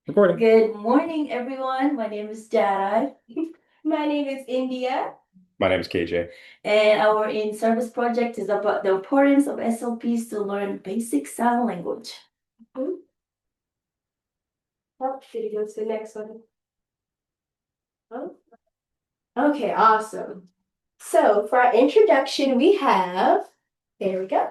Recording. Good morning, everyone. My name is Dara. My name is India. My name is KJ. And our in-service project is about the importance of SLPs to learn basic sign language. Oh, should we go to the next one? Oh. Okay, awesome. So for our introduction, we have, there we go.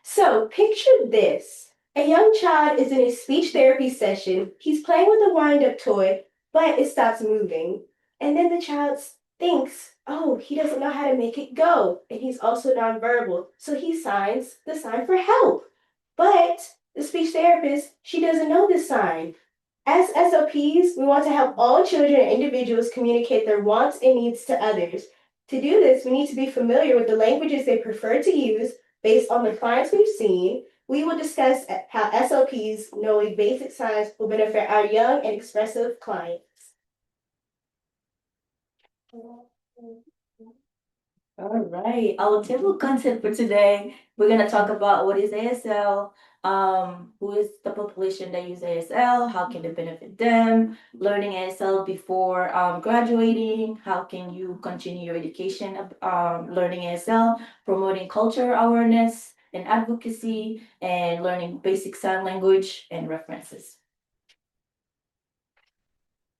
So picture this. A young child is in a speech therapy session. He's playing with a wind-up toy, but it stops moving. And then the child thinks, oh, he doesn't know how to make it go. And he's also nonverbal. So he signs the sign for help. But the speech therapist, she doesn't know this sign. As SLPs, we want to help all children and individuals communicate their wants and needs to others. To do this, we need to be familiar with the languages they prefer to use based on the clients we've seen. We will discuss how SLPs knowing basic signs will benefit our young and expressive clients. All right, our table content for today, we're gonna talk about what is ASL, who is the population that use ASL, how can it benefit them, learning ASL before graduating, how can you continue your education of learning ASL, promoting cultural awareness and advocacy, and learning basic sign language and references.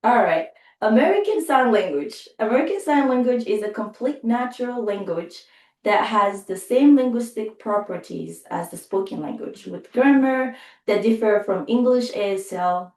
All right. American Sign Language. American Sign Language is a complete natural language that has the same linguistic properties as the spoken language, with grammar that differ from English ASL,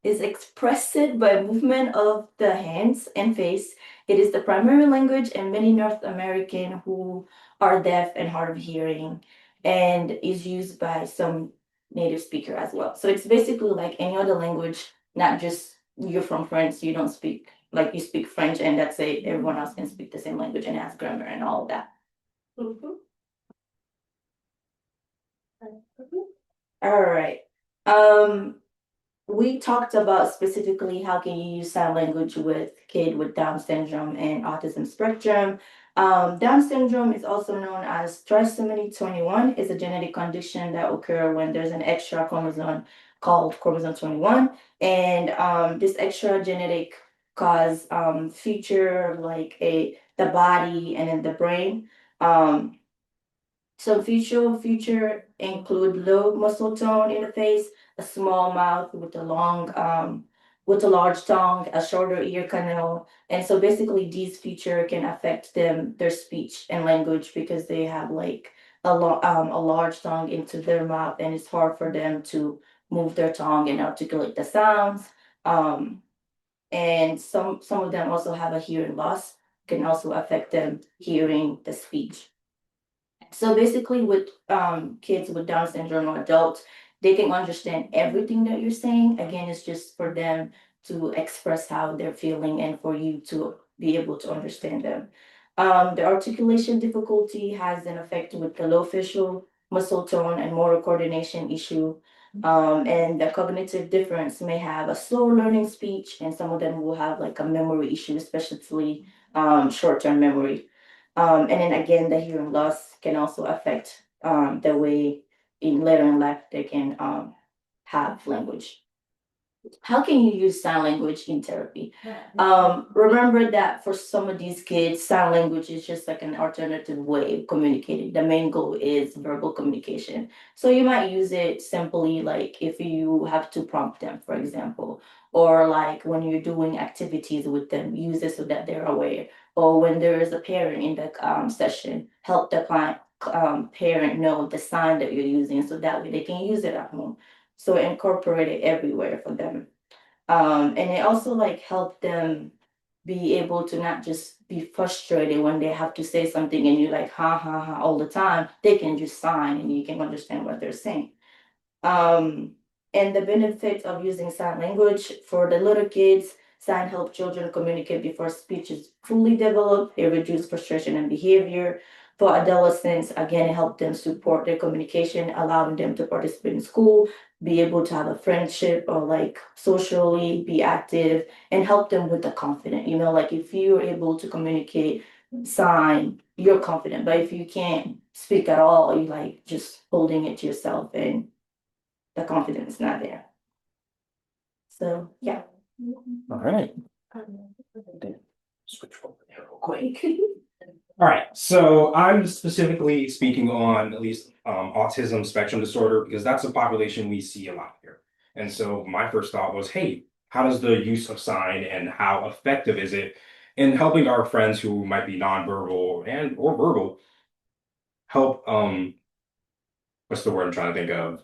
is expressed by movement of the hands and face. It is the primary language in many North American who are deaf and hard of hearing, and is used by some native speaker as well. So it's basically like any other language, not just you're from France, you don't speak like you speak French and that's it, everyone else can speak the same language and has grammar and all of that. All right. We talked about specifically how can you use sign language with kid with Down syndrome and autism spectrum. Down syndrome is also known as trisomy 21. It's a genetic condition that occurs when there's an extra chromosome called chromosome 21. And this extra genetic cause feature like the body and in the brain. Some feature include low muscle tone in the face, a small mouth with a large tongue, a shorter ear canal. And so basically these feature can affect their speech and language because they have like a large tongue into their mouth and it's hard for them to move their tongue and articulate the sounds. And some of them also have a hearing loss, can also affect them hearing the speech. So basically with kids with Down syndrome or adults, they can understand everything that you're saying. Again, it's just for them to express how they're feeling and for you to be able to understand them. The articulation difficulty has an effect with the low facial muscle tone and motor coordination issue. And the cognitive difference may have a slow learning speech, and some of them will have like a memory issue, especially short-term memory. And then again, the hearing loss can also affect the way in later in life they can have language. How can you use sign language in therapy? Remember that for some of these kids, sign language is just like an alternative way of communicating. The main goal is verbal communication. So you might use it simply like if you have to prompt them, for example, or like when you're doing activities with them, use it so that they're aware. Or when there is a parent in the session, help the client parent know the sign that you're using so that way they can use it at home. So incorporate it everywhere for them. And it also like help them be able to not just be frustrated when they have to say something and you're like ha ha ha all the time. They can just sign and you can understand what they're saying. And the benefits of using sign language for the little kids, sign help children communicate before speech is fully developed. It reduces frustration and behavior. For adolescents, again, it helps them support their communication, allowing them to participate in school, be able to have a friendship or like socially be active and help them with the confidence. You know, like if you're able to communicate sign, you're confident. But if you can't speak at all, you like just holding it to yourself and the confidence is not there. So yeah. All right. Switch over here real quick. All right, so I'm specifically speaking on at least autism spectrum disorder because that's a population we see a lot here. And so my first thought was, hey, how does the use of sign and how effective is it in helping our friends who might be nonverbal and or verbal help what's the word I'm trying to think of?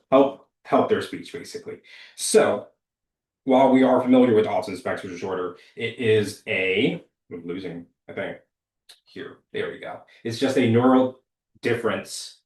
Help their speech basically. So while we are familiar with autism spectrum disorder, it is I'm losing, I think. Here, there we go. It's just a neural difference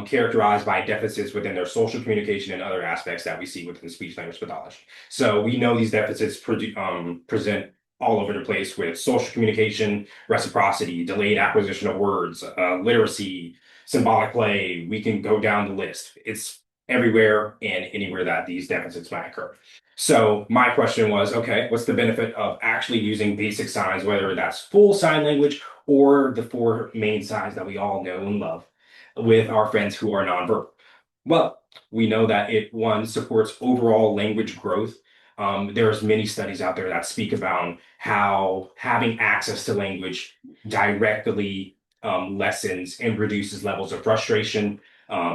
characterized by deficits within their social communication and other aspects that we see within speech language pathology. So we know these deficits present all over the place with social communication, reciprocity, delayed acquisition of words, literacy, symbolic play. We can go down the list. It's everywhere and anywhere that these deficits might occur. So my question was, okay, what's the benefit of actually using basic signs, whether that's full sign language or the four main signs that we all know and love with our friends who are nonverbal? Well, we know that it one supports overall language growth. There's many studies out there that speak about how having access to language directly lessens and reduces levels of frustration,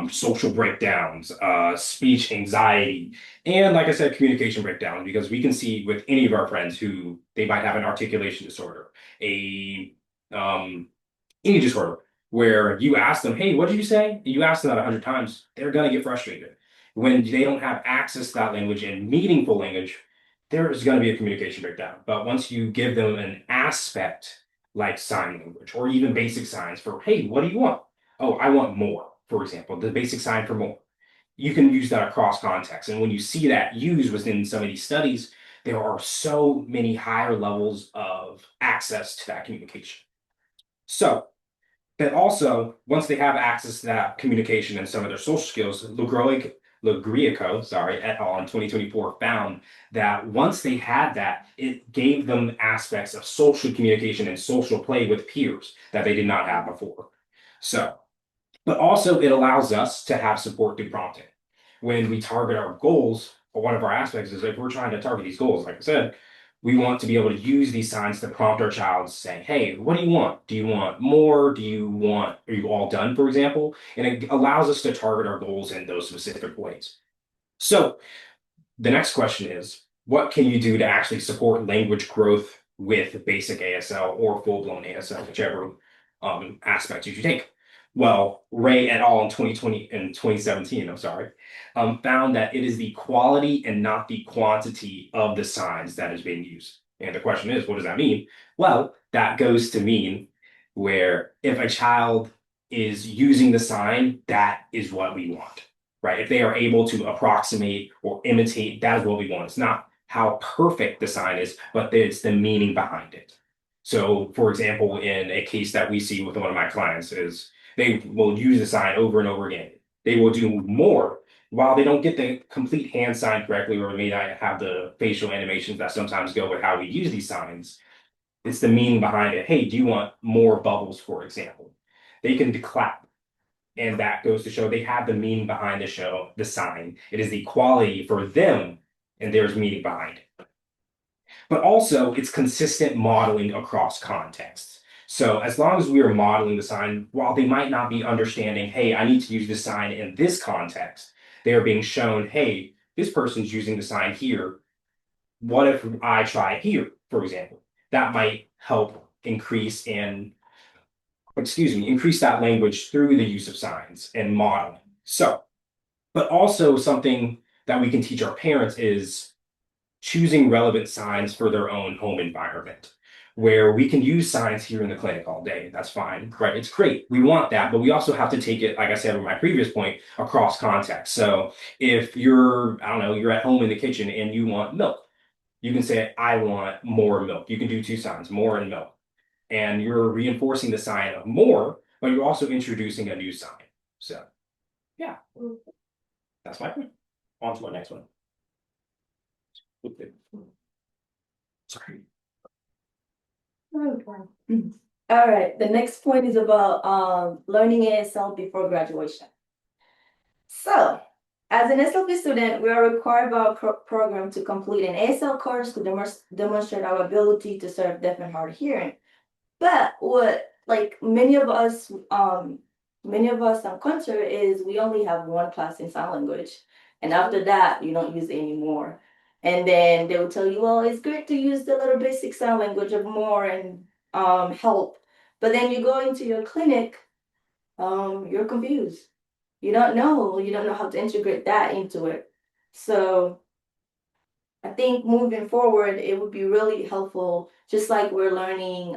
social breakdowns, speech anxiety, and like I said, communication breakdowns, because we can see with any of our friends who they might have an articulation disorder, a any disorder, where you ask them, hey, what did you say? You ask them that 100 times, they're going to get frustrated. When they don't have access to that language and meaningful language, there is going to be a communication breakdown. But once you give them an aspect like sign language or even basic signs for, hey, what do you want? Oh, I want more, for example, the basic sign for more. You can use that across context. And when you see that used within some of these studies, there are so many higher levels of access to that communication. So, but also, once they have access to that communication and some of their social skills, Logriaco, sorry, et al. In 2024 found that once they had that, it gave them aspects of social communication and social play with peers that they did not have before. So, but also it allows us to have support through prompting. When we target our goals, one of our aspects is if we're trying to target these goals, like I said, we want to be able to use these signs to prompt our child saying, hey, what do you want? Do you want more? Are you all done, for example? And it allows us to target our goals in those specific ways. So the next question is, what can you do to actually support language growth with basic ASL or full-blown ASL, whichever aspect you should take? Well, Ray et al. In 2020 and 2017, I'm sorry, found that it is the quality and not the quantity of the signs that is being used. And the question is, what does that mean? Well, that goes to mean where if a child is using the sign, that is what we want, right? If they are able to approximate or imitate, that is what we want. It's not how perfect the sign is, but it's the meaning behind it. So, for example, in a case that we see with one of my clients is they will use the sign over and over again. They will do more while they don't get the complete hand sign correctly, or may not have the facial animations that sometimes go with how we use these signs. It's the meaning behind it. Hey, do you want more bubbles, for example? They can clap. And that goes to show they have the meaning behind the show, the sign. It is the quality for them, and there's meaning behind it. But also, it's consistent modeling across contexts. So as long as we are modeling the sign, while they might not be understanding, hey, I need to use this sign in this context, they are being shown, hey, this person's using the sign here. What if I try here, for example? That might help increase that language through the use of signs and modeling. So, but also something that we can teach our parents is choosing relevant signs for their own home environment, where we can use signs here in the clinic all day. That's fine, right? It's great. We want that, but we also have to take it, like I said in my previous point, across context. So if I don't know, you're at home in the kitchen and you want milk, you can say, I want more milk. You can do two signs, more and milk. And you're reinforcing the sign of more, but you're also introducing a new sign. So, yeah, that's my point. On to my next one. Sorry. Okay. All right, the next point is about learning ASL before graduation. So As an SLP student, we are required by our program to complete an ASL course to demonstrate our ability to serve deaf and hard of hearing. But what like many of us encounter is we only have one class in sign language. And after that, you don't use it anymore. And then they will tell you, well, it's great to use the little basic sign language of more and help. But then you go into your clinic, you're confused. You don't know how to integrate that into it. So I think moving forward, it would be really helpful, just like we're learning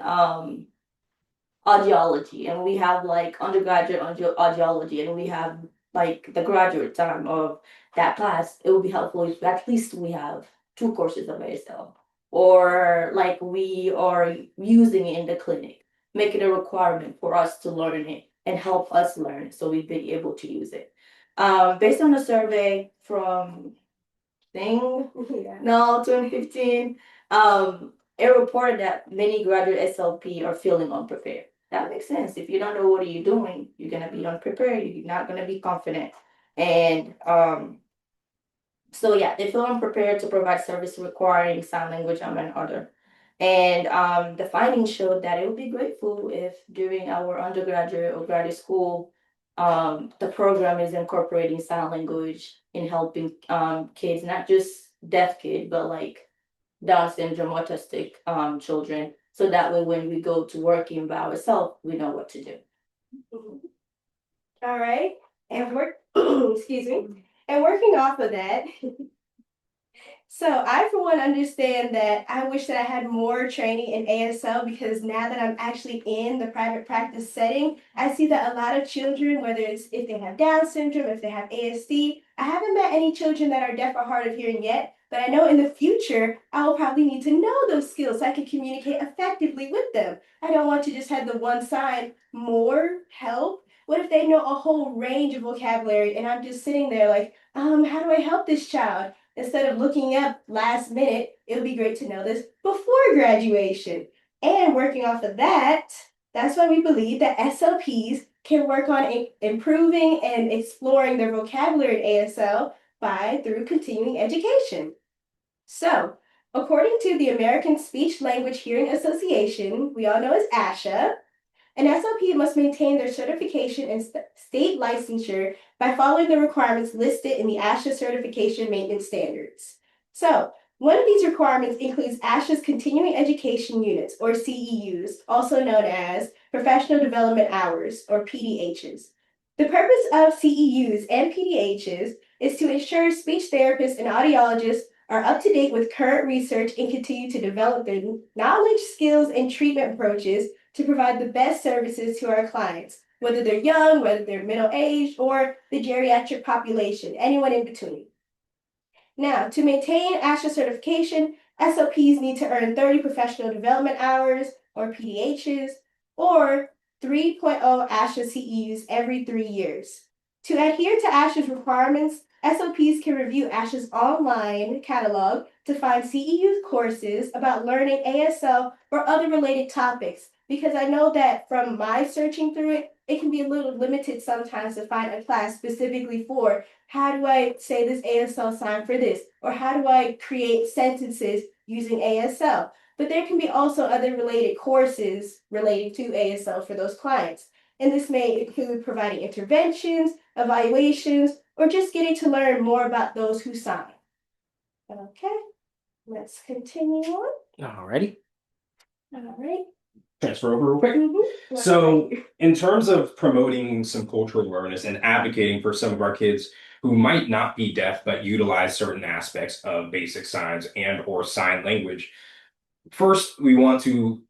audiology and we have like undergraduate audiology and we have like the graduate time of that class. It would be helpful if at least we have two courses of ASL or like we are using it in the clinic, make it a requirement for us to learn it and help us learn so we'd be able to use it. Based on a survey from thing, Yeah. no, 2015, it reported that many graduate SLP are feeling unprepared. That makes sense. If you don't know what are you doing, you're gonna be unprepared. You're not gonna be confident, and so yeah, they feel unprepared to provide service requiring sign language and other. And the findings showed that it would be grateful if during our undergraduate or graduate school, the program is incorporating sign language in helping kids, not just deaf kids, but like Down syndrome, autistic children. So that way when we go to working by ourselves, we know what to do. Mhm. All right. And work, excuse me. And working off of that, so I, for one, understand that I wish that I had more training in ASL because now that I'm actually in the private practice setting, I see that a lot of children, whether it's if they have Down syndrome, if they have ASD, I haven't met any children that are deaf or hard of hearing yet, but I know in the future I will probably need to know those skills so I can communicate effectively with them. I don't want to just have the one sign more help. What if they know a whole range of vocabulary and I'm just sitting there like, how do I help this child? Instead of looking up last minute, it would be great to know this before graduation. And working off of that, that's why we believe that SLPs can work on improving and exploring their vocabulary in ASL through continuing education. So, according to the American Speech Language Hearing Association, we all know as ASHA, an SLP must maintain their certification and state licensure by following the requirements listed in the ASHA certification maintenance standards. So, one of these requirements includes ASHA's continuing education units, or CEUs, also known as professional development hours, or PDHs. The purpose of CEUs and PDHs is to ensure speech therapists and audiologists are up to date with current research and continue to develop their knowledge, skills, and treatment approaches to provide the best services to our clients, whether they're young, whether they're middle aged, or the geriatric population, anyone in between. Now, to maintain ASHA certification, SLPs need to earn 30 professional development hours, or PDHs, or 3.0 ASHA CEUs every 3 years. To adhere to ASHA's requirements, SLPs can review ASHA's online catalog to find CEU courses about learning ASL or other related topics, because I know that from my searching through it, it can be a little limited sometimes to find a class specifically for how do I say this ASL sign for this, or how do I create sentences using ASL. But there can be also other related courses relating to ASL for those clients. And this may include providing interventions, evaluations, or just getting to learn more about those who sign. Okay, let's continue on. Alrighty. All right. Transfer over real quick. Mhm. So, in terms of promoting some cultural awareness and advocating for some of our kids who might not be deaf but utilize certain aspects of basic signs and or sign language, first we want to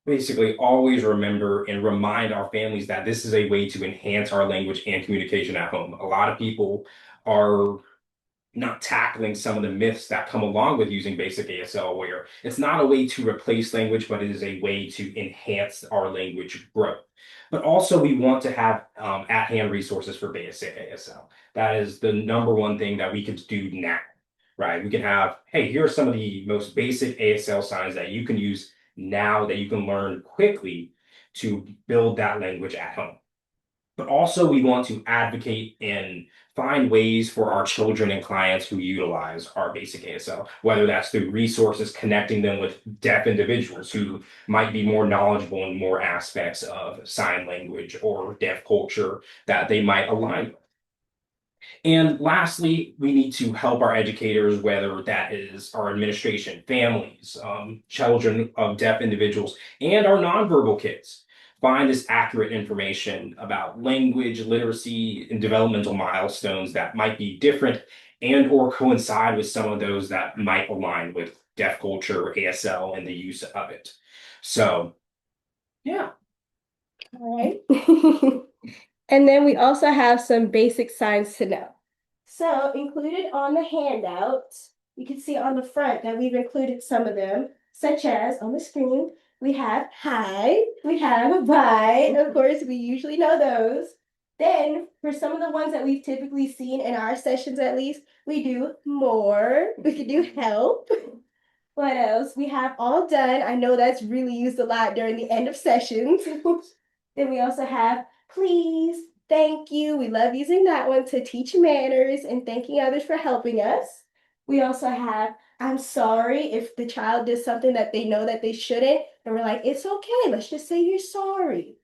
basically always remember and remind our families that this is a way to enhance our language and communication at home. A lot of people are not tackling some of the myths that come along with using basic ASL, where it's not a way to replace language, but it is a way to enhance our language growth. But also, we want to have at-hand resources for basic ASL. That is the number one thing that we can do now, right? We can have, hey, here are some of the most basic ASL signs that you can use now that you can learn quickly to build that language at home. but also we want to advocate and find ways for our children and clients who utilize our basic ASL, whether that's through resources connecting them with deaf individuals who might be more knowledgeable in more aspects of sign language or deaf culture that they might align with. And lastly, we need to help our educators, whether that is our administration, families, children of deaf individuals, and our nonverbal kids, find this accurate information about language, literacy, and developmental milestones that might be different and or coincide with some of those that might align with deaf culture, ASL, and the use of it. So, yeah. All right. And then we also have some basic signs to know. So included on the handout, you can see on the front that we've included some of them, such as on the screen, we have hi, we have bye. Of course, we usually know those. Then for some of the ones that we've typically seen in our sessions at least, we do more, we can do help. What else? We have all done. I know that's really used a lot during the end of sessions. Then we also have please, thank you. We love using that one to teach manners and thanking others for helping us. We also have I'm sorry if the child did something that they know that they shouldn't, and we're like, it's okay, let's just say you're sorry.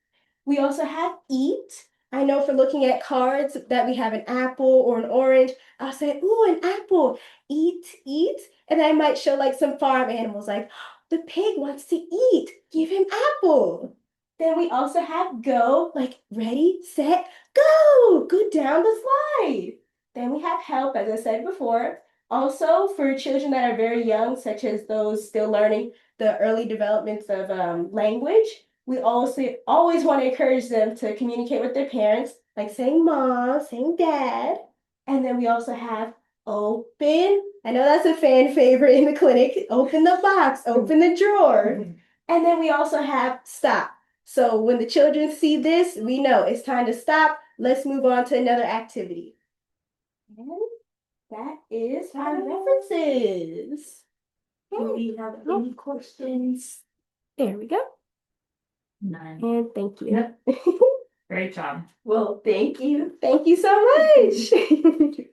We also have eat. I know for looking at cards that we have an apple or an orange, I'll say, ooh, an apple, eat, eat. And I might show like some farm animals like, the pig wants to eat, give him apple. Then we also have go, like ready, set, go down the slide. Then we have help, as I said before. Also, for children that are very young, such as those still learning the early developments of language, we also always want to encourage them to communicate with their parents, like saying mom, saying dad. And then we also have open. I know that's a fan favorite in the clinic. Open the box, open the drawer. And then we also have stop. So when the children see this, we know it's time to stop. Let's move on to another activity. And that is our references. Do we have any questions? There we go. None. And thank you. Yep. Great job. Well, thank you. Thank you so much.